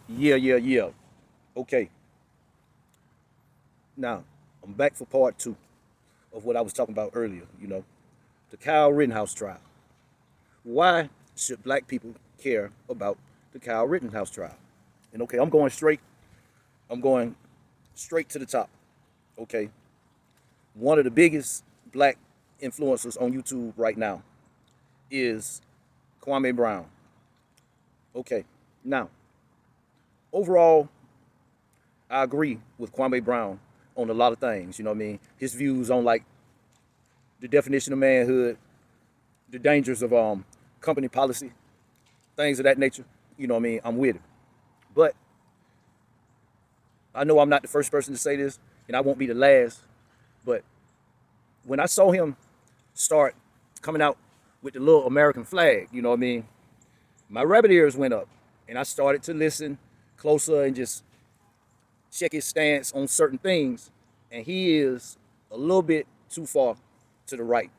Yeah. Okay. Now, I'm back for part two of what I was talking about earlier, the Kyle Rittenhouse trial. Why should black people care about the Kyle Rittenhouse trial? And okay, I'm going straight to the top. Okay. One of the biggest black influencers on YouTube right now is Kwame Brown. Okay. Now, overall, I agree with Kwame Brown on a lot of things. You know what I mean? His views on like the definition of manhood, the dangers of company policy, things of that nature. You know what I mean? I'm with it. But I know I'm not the first person to say this, and I won't be the last. But when I saw him start coming out with the little American flag, you know what I mean? My rabbit ears went up, and I started to listen closer and just check his stance on certain things. And he is a little bit too far to the right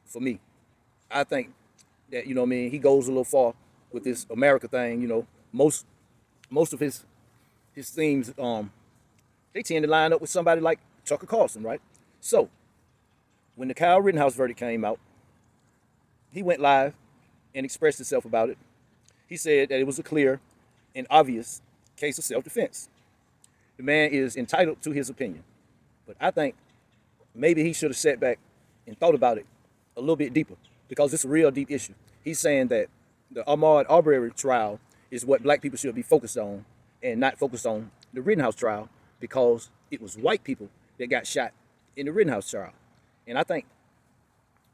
for me. I think that, you know what I mean, he goes a little far with this America thing. Most of his themes, they tend to line up with somebody like Tucker Carlson, right? So when the Kyle Rittenhouse verdict came out, he went live and expressed himself about it. He said that it was a clear and obvious case of self-defense. The man is entitled to his opinion, but I think maybe he should have sat back and thought about it a little bit deeper, because it's a real deep issue. He's saying that the Ahmaud Arbery trial is what black people should be focused on and not focused on the Rittenhouse trial, because it was white people that got shot in the Rittenhouse trial. And I think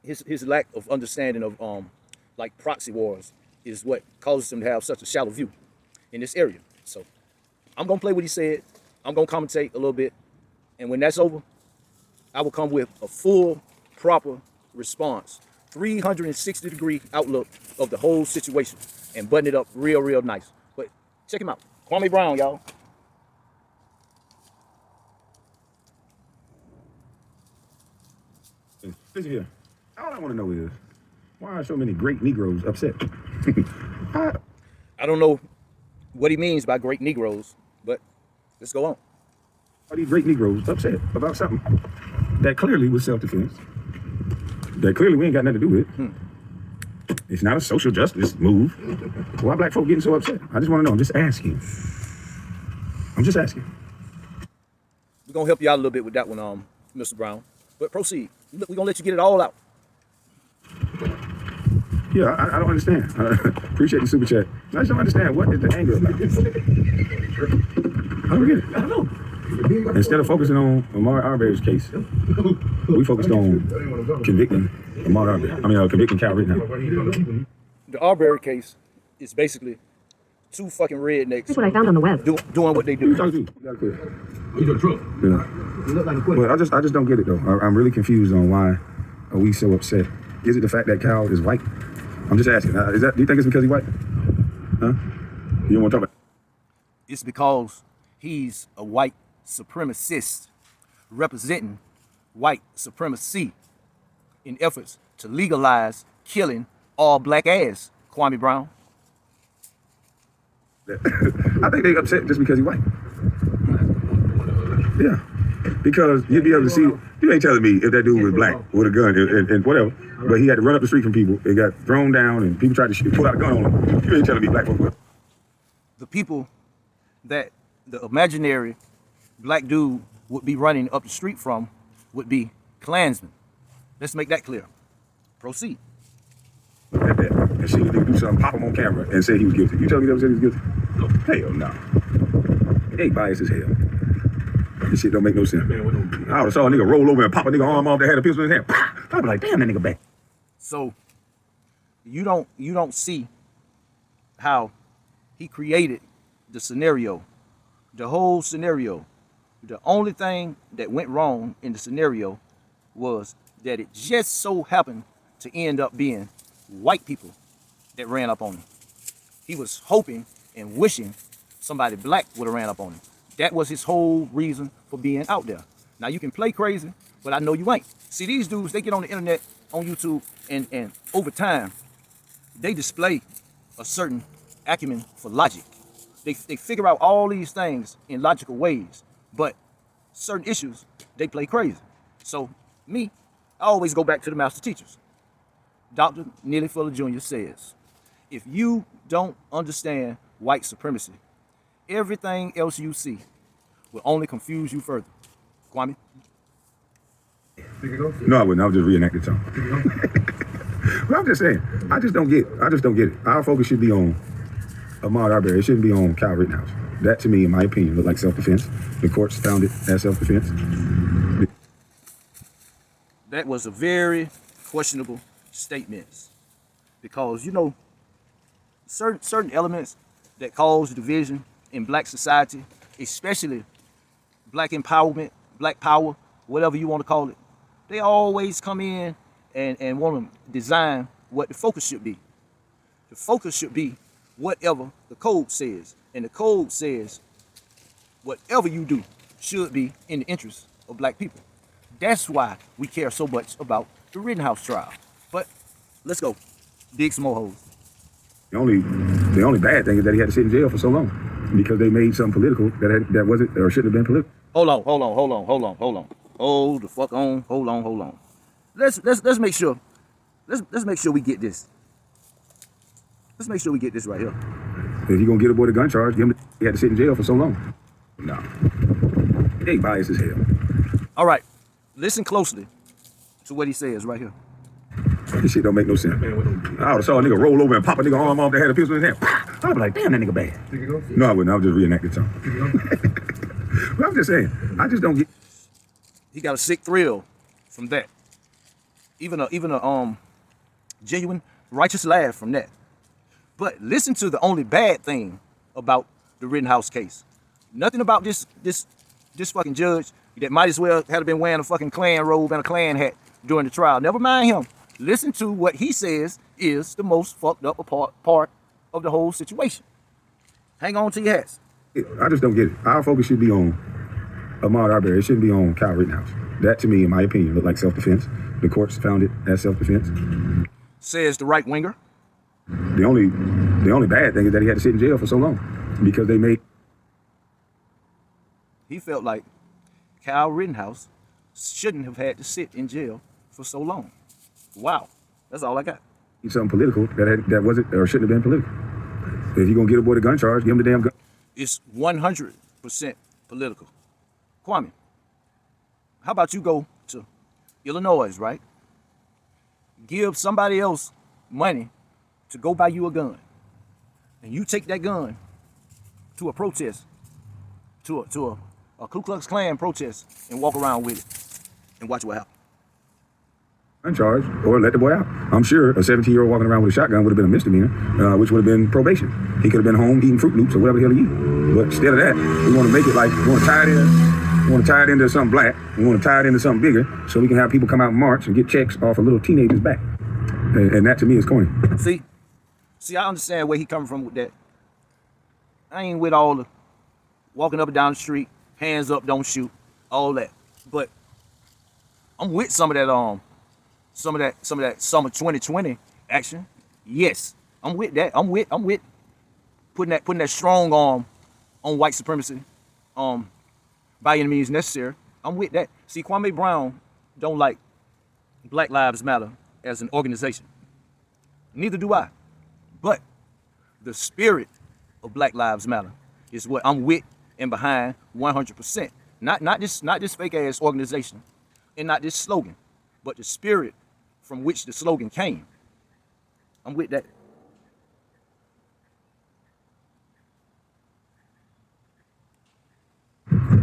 his lack of understanding of like proxy wars is what causes him to have such a shallow view in this area. So I'm gonna play what he said. I'm gonna commentate a little bit, and when that's over, I will come with a full, proper response, 360-degree outlook of the whole situation, and button it up real nice. But check him out, Kwame Brown, y'all. Listen here. All I want to know is, why are so many great Negroes upset? I don't know what he means by great Negroes, but let's go on. Are these great Negroes upset about something that clearly was self-defense, that clearly we ain't got nothing to do with? It's not a social justice move. Why black folk getting so upset? I just want to know. I'm just asking. We're gonna help you out a little bit with that one, Mr. Brown. But proceed. We're gonna let you get it all out. Yeah, I don't understand. Appreciate the super chat. I just don't understand, what is the anger about? I don't get it. I don't know. Instead of focusing on Ahmaud Arbery's case, we focused on convicting Ahmaud Arbery. Convicting Kyle Rittenhouse. The Arbery case is basically two fucking rednecks. That's what I found on the web. Doing what they do. You talking to? You got a truck. Yeah. You look like a quitter. Well, I just don't get it though. I'm really confused on why are we so upset. Is it the fact that Kyle is white? I'm just asking. Do you think it's because he's white? Huh? You don't want to talk about? It's because he's a white supremacist representing white supremacy in efforts to legalize killing all black ass, Kwame Brown. I think they upset just because he's white. Yeah. Because you'd be able to see, you ain't telling me if that dude was black with a gun and whatever, but he had to run up the street from people, it got thrown down, and people tried to pull out a gun on him. You ain't telling me black folk were. The people that the imaginary black dude would be running up the street from would be Klansmen. Let's make that clear. Proceed. At that. And she would do something, pop him on camera, and say he was guilty. You tell me that said he was guilty? No. Hell no. They biased as hell. This shit don't make no sense. I would have saw a nigga roll over and pop a nigga arm off that had a pistol in his hand. I'd be like, damn, that nigga back. So you don't see how he created the scenario, the whole scenario. The only thing that went wrong in the scenario was that it just so happened to end up being white people that ran up on him. He was hoping and wishing somebody black would have ran up on him. That was his whole reason for being out there. Now you can play crazy, but I know you ain't. See, these dudes, they get on the internet, on YouTube, and over time, they display a certain acumen for logic. They figure out all these things in logical ways, but certain issues, they play crazy. So me, I always go back to the master teachers. Dr. Neely Fuller Jr. says, if you don't understand white supremacy, everything else you see will only confuse you further. Kwame? No, I wouldn't. I would just reenact the song. Well, I'm just saying, I just don't get it. Our focus should be on Ahmaud Arbery. It shouldn't be on Kyle Rittenhouse. That, to me, in my opinion, looked like self-defense. The courts found it as self-defense. That was a very questionable statement, because, you know, certain elements that cause division in black society, especially black empowerment, black power, whatever you want to call it, they always come in and want to design what the focus should be. The focus should be whatever the code says. And the code says whatever you do should be in the interest of black people. That's why we care so much about the Rittenhouse trial. But let's go. Dig some more holes. The only bad thing is that he had to sit in jail for so long because they made something political that wasn't or shouldn't have been political. Hold on. Hold the fuck on. Hold on. Let's make sure. Let's make sure we get this. Let's make sure we get this right here. If you're gonna get aboard a gun charge, he had to sit in jail for so long. No. They biased as hell. All right. Listen closely to what he says right here. This shit don't make no sense. I would have saw a nigga roll over and pop a nigga arm off that had a pistol in his hand. I'd be like, damn, that nigga bad. No, I wouldn't. I would just reenact the song. But I'm just saying, I just don't get. He got a sick thrill from that. Even a genuine righteous laugh from that. But listen to the only bad thing about the Rittenhouse case. Nothing about this fucking judge that might as well have been wearing a fucking Klan robe and a Klan hat during the trial. Never mind him. Listen to what he says is the most fucked up part of the whole situation. Hang on to your hats. I just don't get it. Our focus should be on Ahmaud Arbery. It shouldn't be on Kyle Rittenhouse. That, to me, in my opinion, looked like self-defense. The courts found it as self-defense. Says the right winger. The only bad thing is that he had to sit in jail for so long because they made. He felt like Kyle Rittenhouse shouldn't have had to sit in jail for so long. Wow, that's all I got. Something political that wasn't or shouldn't have been political. If you're gonna get aboard a gun charge, give him the damn gun. It's 100% political. Kwame, how about you go to Illinois, right? Give somebody else money to go buy you a gun, and you take that gun to a protest, to a Ku Klux Klan protest, and walk around with it, and watch what happens. Gun charge or let the boy out. I'm sure a 17-year-old walking around with a shotgun would have been a misdemeanor, which would have been probation. He could have been home eating Fruit Loops or whatever the hell he eat. But instead of that, we want to make it like we want to tie it in. We want to tie it into something black. We want to tie it into something bigger so we can have people come out and march and get checks off of little teenagers' back. And that to me is corny. See, I understand where he coming from with that. I ain't with all the walking up and down the street, hands up, don't shoot, all that. But I'm with some of that summer 2020 action. Yes, I'm with that. I'm with putting that strong arm on white supremacy, by any means necessary. I'm with that. See, Kwame Brown don't like Black Lives Matter as an organization. Neither do I. But the spirit of Black Lives Matter is what I'm with and behind 100%. Not this fake ass organization and not this slogan, but the spirit from which the slogan came. I'm with that.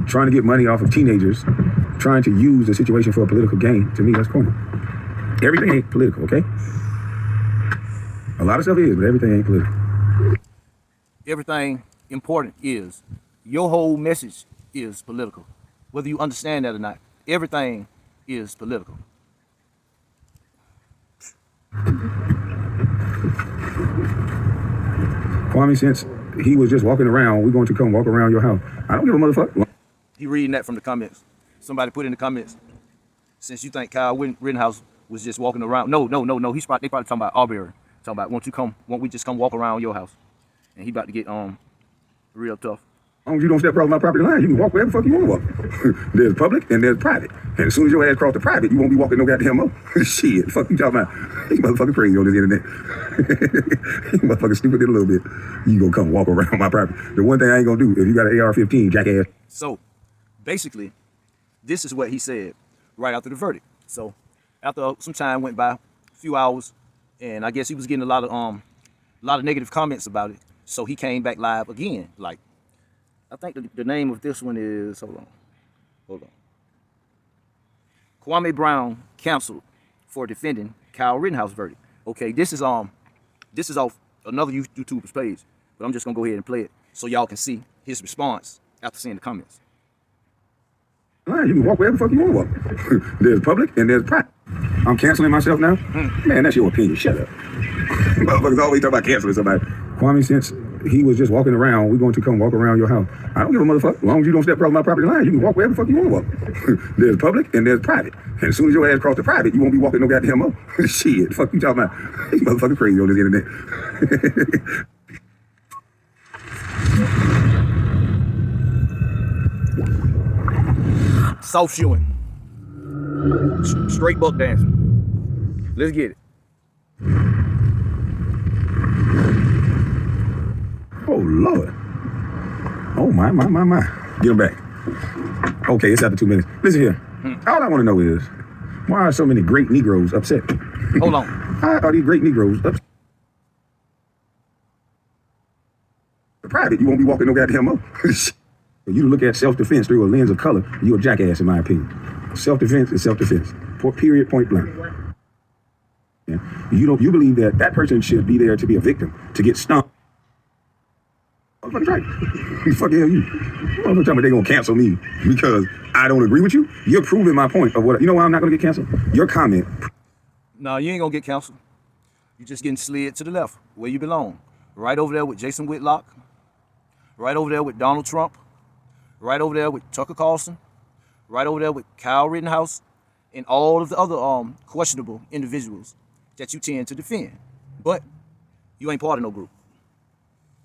Trying to get money off of teenagers, trying to use the situation for a political gain, to me, that's corny. Everything ain't political, okay? A lot of stuff is, but everything ain't political. Everything important is. Your whole message is political. Whether you understand that or not, everything is political. Kwame, since he was just walking around, we're going to come walk around your house. I don't give a motherfucker. He reading that from the comments. Somebody put in the comments, since you think Kyle Rittenhouse was just walking around. No. They probably talking about Arbery. Talking about, won't we just come walk around your house? And he about to get Real tough. As long as you don't step across my property line, you can walk wherever the fuck you want to walk. There's public and there's private. And as soon as your ass cross the private, you won't be walking no goddamn more. Shit, the fuck you talking about? You motherfucking crazy on this internet. You motherfucking stupid a little bit. You gonna come walk around my property. The one thing I ain't gonna do, if you got an AR-15, jackass. So, basically, this is what he said right after the verdict. So, after some time went by, a few hours, and I guess he was getting a lot of negative comments about it. So he came back live again. Like, I think the name of this one is, hold on. Kwame Brown canceled for defending Kyle Rittenhouse verdict. Okay, this is off another YouTuber's page, but I'm just gonna go ahead and play it so y'all can see his response after seeing the comments. You can walk wherever the fuck you want to walk. There's public and there's private. I'm canceling myself now? Man, that's your opinion. Shut up. Motherfuckers always talk about canceling somebody. Kwame, since he was just walking around, we're going to come walk around your house. I don't give a motherfucker. As long as you don't step across my property line, you can walk wherever the fuck you want to walk. There's public and there's private. And as soon as your ass cross the private, you won't be walking no goddamn more. Shit, the fuck you talking about? You motherfucking crazy on this internet. Soft shoeing. Straight buck dancing. Let's get it. Oh, Lord. Oh, my. Get him back. Okay, it's after 2 minutes. Listen here. All I want to know is, why are so many great Negroes upset? Hold on. Why are these great Negroes upset? Private, you won't be walking no goddamn more. For you to look at self-defense through a lens of color, you're a jackass, in my opinion. Self-defense is self-defense. Period, point blank. Yeah. You believe that person should be there to be a victim, to get stumped. Motherfucker's right. The fuck the hell you? Motherfucker tell me they're gonna cancel me because I don't agree with you. You're proving my point of what. You know why I'm not gonna get canceled? Your comment. No, you ain't gonna get canceled. You just getting slid to the left, where you belong. Right over there with Jason Whitlock. Right over there with Donald Trump. Right over there with Tucker Carlson. Right over there with Kyle Rittenhouse, and all of the other questionable individuals that you tend to defend. But you ain't part of no group.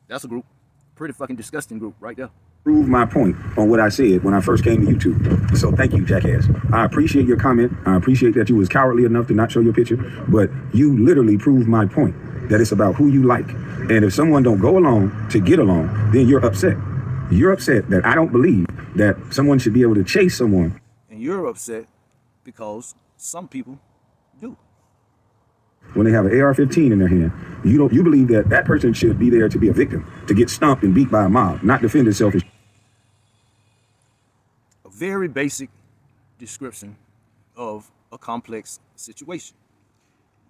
That's a group. Pretty fucking disgusting group right there. Prove my point on what I said when I first came to YouTube. So thank you, jackass. I appreciate your comment. I appreciate that you was cowardly enough to not show your picture, but you literally proved my point that it's about who you like. And if someone don't go along to get along, then you're upset. You're upset that I don't believe that someone should be able to chase someone. And you're upset because some people do. When they have an AR-15 in their hand, you believe that person should be there to be a victim, to get stomped and beat by a mob, not defend itself. A very basic description of a complex situation.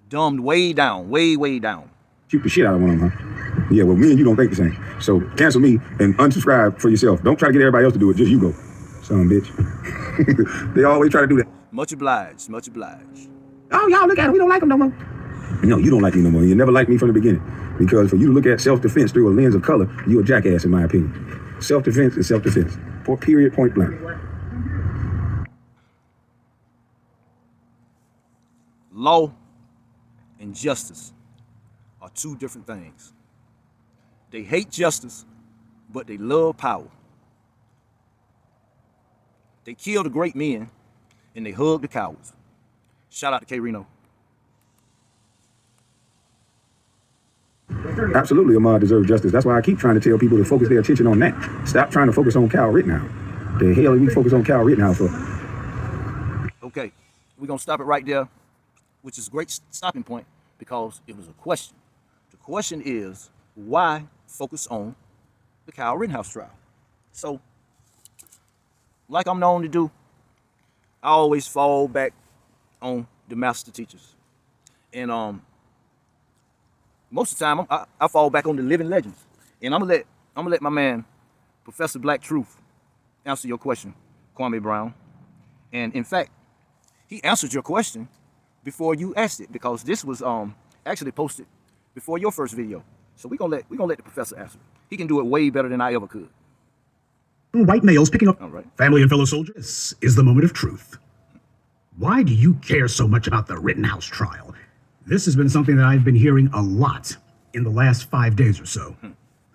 Dumbed way down, way down. Shoot the shit out of one of them, huh? Yeah, well, me and you don't think the same. So cancel me and unsubscribe for yourself. Don't try to get everybody else to do it. Just you go. Son of a bitch. They always try to do that. Much obliged, much obliged. Oh, y'all look at him. We don't like him no more. No, you don't like me no more. You never liked me from the beginning. Because for you to look at self-defense through a lens of color, you're a jackass, in my opinion. Self-defense is self-defense. Period, point blank. Law and justice are two different things. They hate justice, but they love power. They kill the great men, and they hug the cowards. Shout out to K. Reno. Absolutely, Ahmaud deserves justice. That's why I keep trying to tell people to focus their attention on that. Stop trying to focus on Kyle Rittenhouse. The hell are we focus on Kyle Rittenhouse for? Okay, we're going to stop it right there, which is a great stopping point because it was a question. The question is, why focus on the Kyle Rittenhouse trial? So, like I'm known to do, I always fall back on the master teachers. And most of the time, I fall back on the living legends. And I'm gonna let my man, Professor Black Truth, answer your question, Kwame Brown. And in fact, he answered your question before you asked it, because this was actually posted before your first video. So we're gonna let the professor answer. He can do it way better than I ever could. White males picking up All right. family and fellow soldiers. This is the moment of truth. Why do you care so much about the Rittenhouse trial? This has been something that I've been hearing a lot in the last 5 days or so.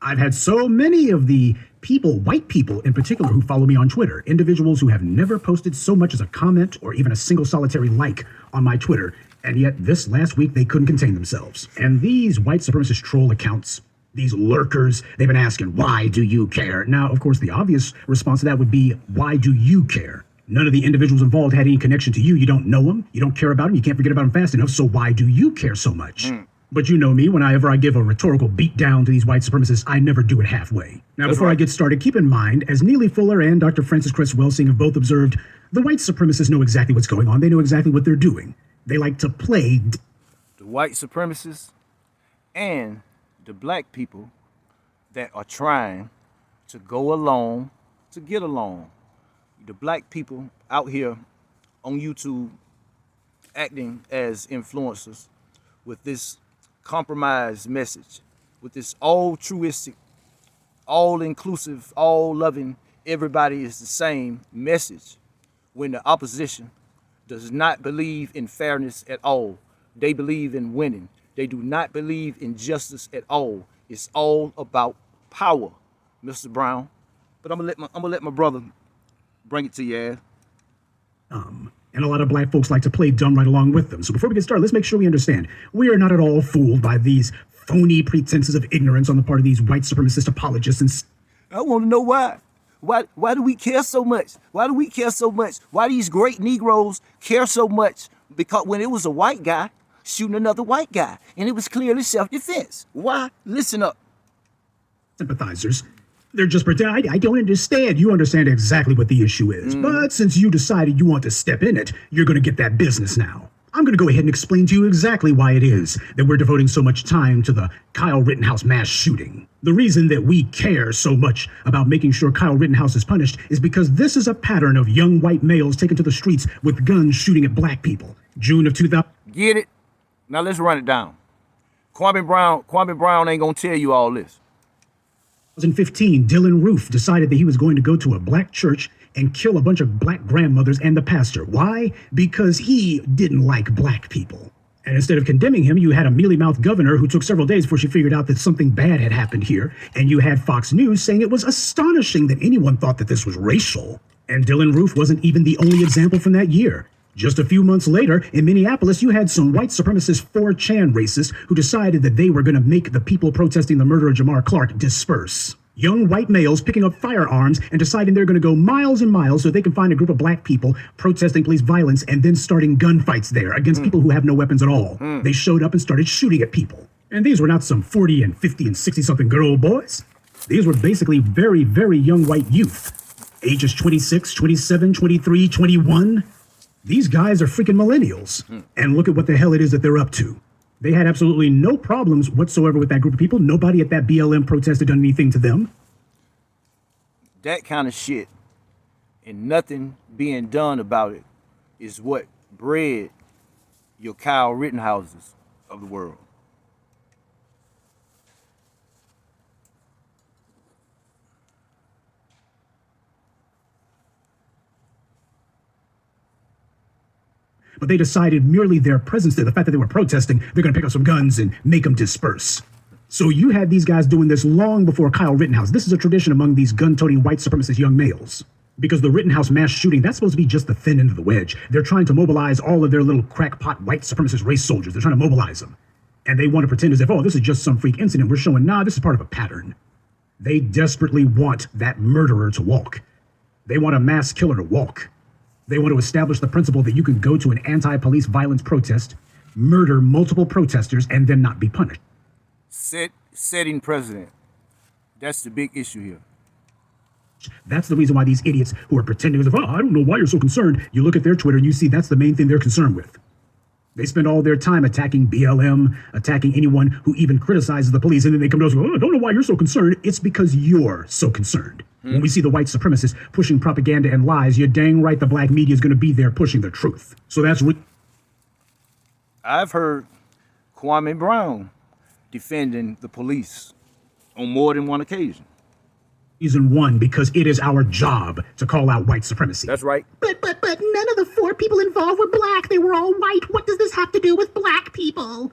I've had so many of the people, white people in particular, who follow me on Twitter, individuals who have never posted so much as a comment or even a single solitary like on my Twitter, and yet this last week they couldn't contain themselves. And these white supremacist troll accounts, these lurkers, they've been asking, why do you care? Now, of course, the obvious response to that would be, why do you care? None of the individuals involved had any connection to you. You don't know them. You don't care about them. You can't forget about them fast enough. So why do you care so much? But you know me, whenever I give a rhetorical beat down to these white supremacists, I never do it halfway. Now, before I get started, keep in mind, as Neely Fuller and Dr. Francis Cress Welsing have both observed, the white supremacists know exactly what's going on. They know exactly what they're doing. They like to play The white supremacists and the black people that are trying to go along to get along. The black people out here on YouTube acting as influencers with this compromised message, with this altruistic, all-inclusive, all-loving, everybody is the same message, when the opposition does not believe in fairness at all. They believe in winning. They do not believe in justice at all. It's all about power, Mr. Brown. But I'm gonna let my brother bring it to you, and a lot of black folks like to play dumb right along with them. So before we get started, let's make sure we understand. We are not at all fooled by these phony pretenses of ignorance on the part of these white supremacist apologists. And I want to know why. Why do we care so much? Why do we care so much? Why these great Negroes care so much? Because when it was a white guy shooting another white guy, and it was clearly self-defense. Why? Listen up. sympathizers, they're just pretending. I don't understand. You understand exactly what the issue is. But since you decided you want to step in it, you're going to get that business now. I'm going to go ahead and explain to you exactly why it is that we're devoting so much time to the Kyle Rittenhouse mass shooting. The reason that we care so much about making sure Kyle Rittenhouse is punished is because this is a pattern of young white males taken to the streets with guns shooting at black people. June of 2000. Get it? Now let's run it down. Kwame Brown ain't going to tell you all this. 2015, Dylan Roof decided that he was going to go to a black church and kill a bunch of black grandmothers and the pastor. Why? Because he didn't like black people. And instead of condemning him, you had a mealy-mouthed governor who took several days before she figured out that something bad had happened here. And you had Fox News saying it was astonishing that anyone thought that this was racial. And Dylan Roof wasn't even the only example from that year. Just a few months later, in Minneapolis, you had some white supremacist 4chan racists who decided that they were going to make the people protesting the murder of Jamar Clark disperse. Young white males picking up firearms and deciding they're going to go miles and miles so they can find a group of black people protesting police violence and then starting gunfights there against people who have no weapons at all. They showed up and started shooting at people. And these were not some 40 and 50 and 60-something girl boys. These were basically very, very young white youth. Ages 26, 27, 23, 21. These guys are freaking millennials. And look at what the hell it is that they're up to. They had absolutely no problems whatsoever with that group of people. Nobody at that BLM protest had done anything to them. That kind of shit and nothing being done about it is what bred your Kyle Rittenhouses of the world. But they decided merely their presence there, the fact that they were protesting, they're going to pick up some guns and make them disperse. So you had these guys doing this long before Kyle Rittenhouse. This is a tradition among these gun-toting white supremacist young males. Because the Rittenhouse mass shooting, that's supposed to be just the thin end of the wedge. They're trying to mobilize all of their little crackpot white supremacist race soldiers. They're trying to mobilize them. And they want to pretend as if, oh, this is just some freak incident. We're showing, nah, this is part of a pattern. They desperately want that murderer to walk. They want a mass killer to walk. They want to establish the principle that you can go to an anti-police violence protest, murder multiple protesters, and then not be punished. Setting precedent. That's the big issue here. That's the reason why these idiots who are pretending as if, oh, I don't know why you're so concerned. You look at their Twitter and you see that's the main thing they're concerned with. They spend all their time attacking BLM, attacking anyone who even criticizes the police, and then they come to us and go, oh, I don't know why you're so concerned. It's because you're so concerned. When we see the white supremacists pushing propaganda and lies, you're dang right the black media is going to be there pushing the truth. So that's... I've heard Kwame Brown defending the police on more than one occasion. Reason one, because it is our job to call out white supremacy. That's right. But none of the 4 people involved were black. They were all white. What does this have to do with black people?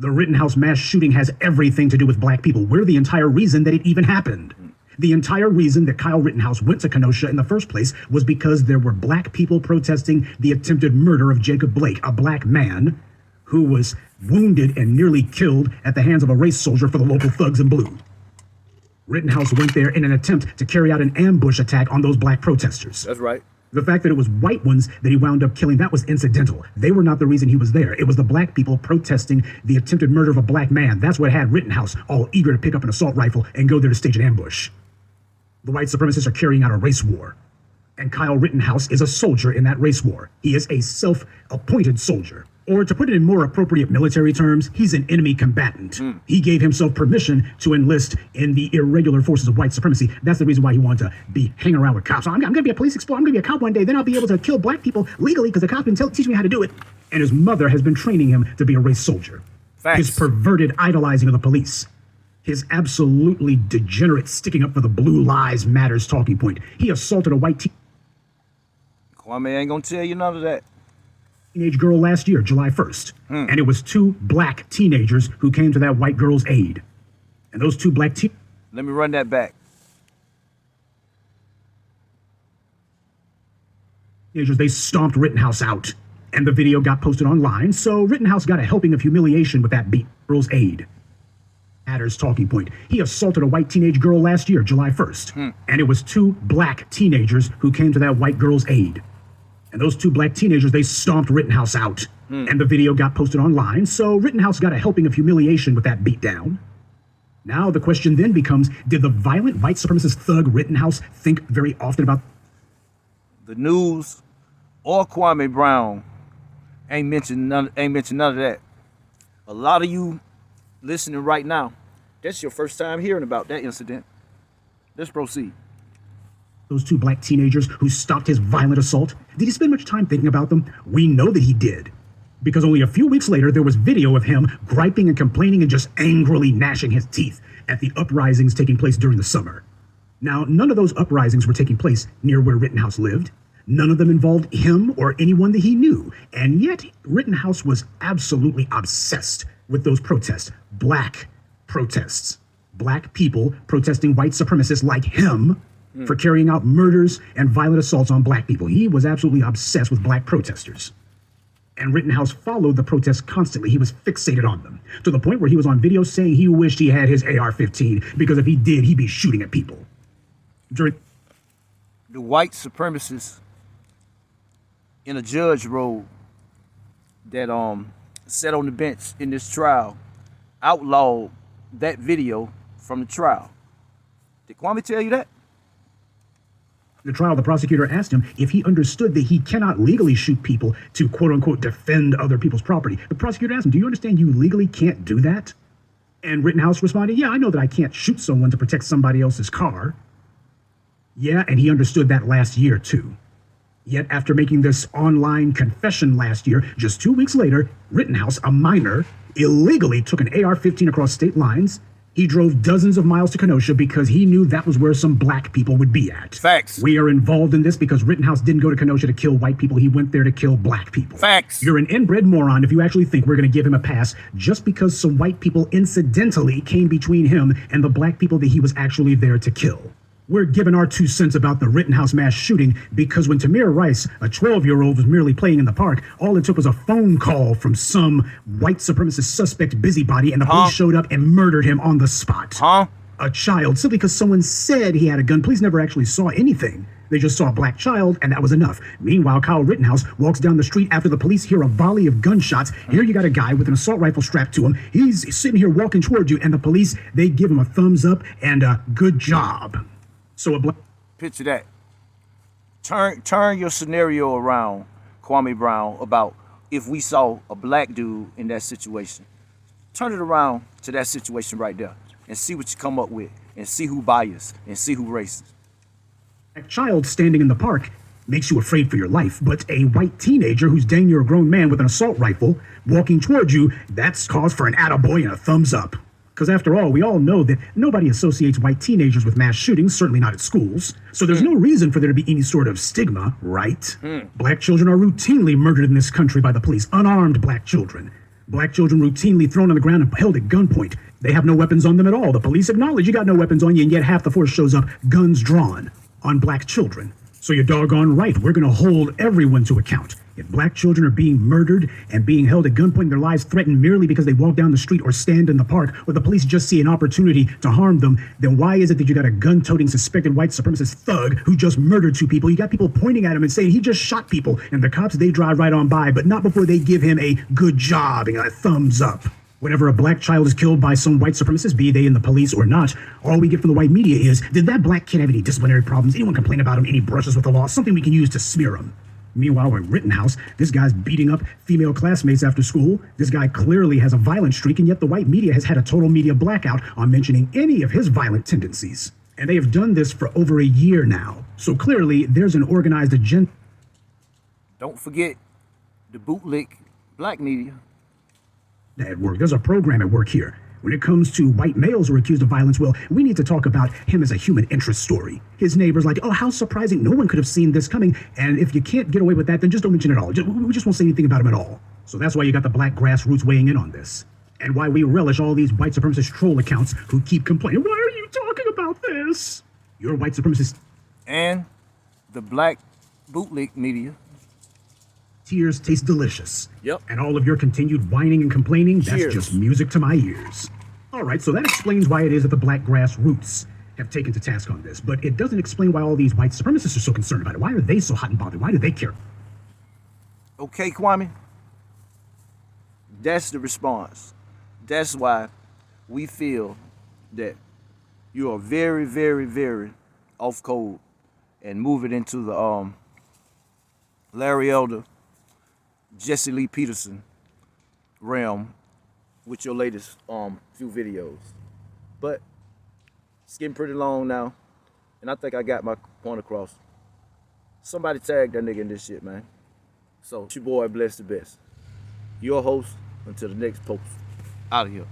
The Rittenhouse mass shooting has everything to do with black people. We're the entire reason that it even happened. The entire reason that Kyle Rittenhouse went to Kenosha in the first place was because there were black people protesting the attempted murder of Jacob Blake, a black man who was wounded and nearly killed at the hands of a race soldier for the local thugs in blue. Rittenhouse went there in an attempt to carry out an ambush attack on those black protesters. That's right. The fact that it was white ones that he wound up killing, that was incidental. They were not the reason he was there. It was the black people protesting the attempted murder of a black man. That's what had Rittenhouse all eager to pick up an assault rifle and go there to stage an ambush. The white supremacists are carrying out a race war. And Kyle Rittenhouse is a soldier in that race war. He is a self-appointed soldier. Or to put it in more appropriate military terms, he's an enemy combatant. He gave himself permission to enlist in the irregular forces of white supremacy. That's the reason why he wanted to be hanging around with cops. I'm going to be a police explorer. I'm going to be a cop one day. Then I'll be able to kill black people legally because the cops been teaching me how to do it. And his mother has been training him to be a race soldier. Facts. His perverted idolizing of the police. His absolutely degenerate sticking up for the Blue Lives Matters talking point. He assaulted a white Kwame ain't gonna tell you none of that. teenage girl last year, July 1st. And it was two black teenagers who came to that white girl's aid. And those two black Let me run that back. teenagers, they stomped Rittenhouse out. And the video got posted online, so Rittenhouse got a helping of humiliation with that girl's aid. Matters talking point. He assaulted a white teenage girl last year, July 1st. And it was two black teenagers who came to that white girl's aid. And those two black teenagers, they stomped Rittenhouse out. And the video got posted online, so Rittenhouse got a helping of humiliation with that beatdown. Now the question then becomes, did the violent white supremacist thug Rittenhouse think very often about The news or Kwame Brown ain't mentioned none of that. A lot of you listening right now, that's your first time hearing about that incident. Let's proceed. those two black teenagers who stopped his violent assault? Did he spend much time thinking about them? We know that he did. Because only a few weeks later, there was video of him griping and complaining and just angrily gnashing his teeth at the uprisings taking place during the summer. Now, none of those uprisings were taking place near where Rittenhouse lived. None of them involved him or anyone that he knew. And yet, Rittenhouse was absolutely obsessed with those protests. Black protests. Black people protesting white supremacists like him for carrying out murders and violent assaults on black people. He was absolutely obsessed with black protesters. And Rittenhouse followed the protests constantly. He was fixated on them, to the point where he was on video saying he wished he had his AR-15, because if he did, he'd be shooting at people. During The white supremacists in a judge role that sat on the bench in this trial outlawed that video from the trial. Did Kwame tell you that? the trial, the prosecutor asked him if he understood that he cannot legally shoot people to, quote unquote, defend other people's property. The prosecutor asked him, do you understand you legally can't do that? And Rittenhouse responded, yeah, I know that I can't shoot someone to protect somebody else's car. Yeah, and he understood that last year, too. Yet after making this online confession last year, just 2 weeks later, Rittenhouse, a minor, illegally took an AR-15 across state lines. He drove dozens of miles to Kenosha because he knew that was where some black people would be at. Facts. We are involved in this because Rittenhouse didn't go to Kenosha to kill white people. He went there to kill black people. Facts. You're an inbred moron if you actually think we're going to give him a pass just because some white people incidentally came between him and the black people that he was actually there to kill. We're giving our 2 cents about the Rittenhouse mass shooting because when Tamir Rice, a 12-year-old, was merely playing in the park, all it took was a phone call from some white supremacist suspect busybody, and the police showed up and murdered him on the spot. A child, simply because someone said he had a gun. Police never actually saw anything. They just saw a black child, and that was enough. Meanwhile, Kyle Rittenhouse walks down the street after the police hear a volley of gunshots. Here you got a guy with an assault rifle strapped to him. He's sitting here walking toward you, and the police, they give him a thumbs up and a good job. So a black... Picture that. Turn your scenario around, Kwame Brown, about if we saw a black dude in that situation. Turn it around to that situation right there and see what you come up with, and see who biased and see who racist. A child standing in the park makes you afraid for your life, but a white teenager who's dang near a grown man with an assault rifle walking toward you, that's cause for an attaboy and a thumbs up. Because after all, we all know that nobody associates white teenagers with mass shootings, certainly not at schools. So there's no reason for there to be any sort of stigma, right? Black children are routinely murdered in this country by the police, unarmed black children. Black children routinely thrown on the ground and held at gunpoint. They have no weapons on them at all. The police acknowledge you got no weapons on you, and yet half the force shows up, guns drawn, on black children. So you're doggone right. We're going to hold everyone to account. If black children are being murdered and being held at gunpoint, their lives threatened merely because they walk down the street or stand in the park, or the police just see an opportunity to harm them, then why is it that you got a gun-toting suspected white supremacist thug who just murdered 2 people? You got people pointing at him and saying he just shot people, and the cops, they drive right on by, but not before they give him a good job and a thumbs up. Whenever a black child is killed by some white supremacist, be they in the police or not, all we get from the white media is, did that black kid have any disciplinary problems? Anyone complain about him? Any brushes with the law? Something we can use to smear him. Meanwhile, with Rittenhouse, this guy's beating up female classmates after school. This guy clearly has a violent streak, and yet the white media has had a total media blackout on mentioning any of his violent tendencies. And they have done this for over a year now. So clearly, there's an organized agenda. Don't forget the bootlick black media. At work. There's a program at work here. When it comes to white males who are accused of violence, well, we need to talk about him as a human interest story. His neighbors like, oh, how surprising. No one could have seen this coming. And if you can't get away with that, then just don't mention it at all. We just won't say anything about him at all. So that's why you got the black grassroots weighing in on this. And why we relish all these white supremacist troll accounts who keep complaining, why are you talking about this? You're a white supremacist. And the black bootlick media. Tears taste delicious. Yep. And all of your continued whining and complaining, that's Cheers. just music to my ears. All right, so that explains why it is that the black grassroots have taken to task on this, but it doesn't explain why all these white supremacists are so concerned about it. Why are they so hot and bothered? Why do they care? Okay, Kwame, that's the response. That's why we feel that you are very, very, very off code and move it into the Larry Elder, Jesse Lee Peterson realm with your latest few videos. But it's getting pretty long now, and I think I got my point across. Somebody tag that nigga in this shit, man. So it's your boy Bless the Best, your host until the next post. Out of here.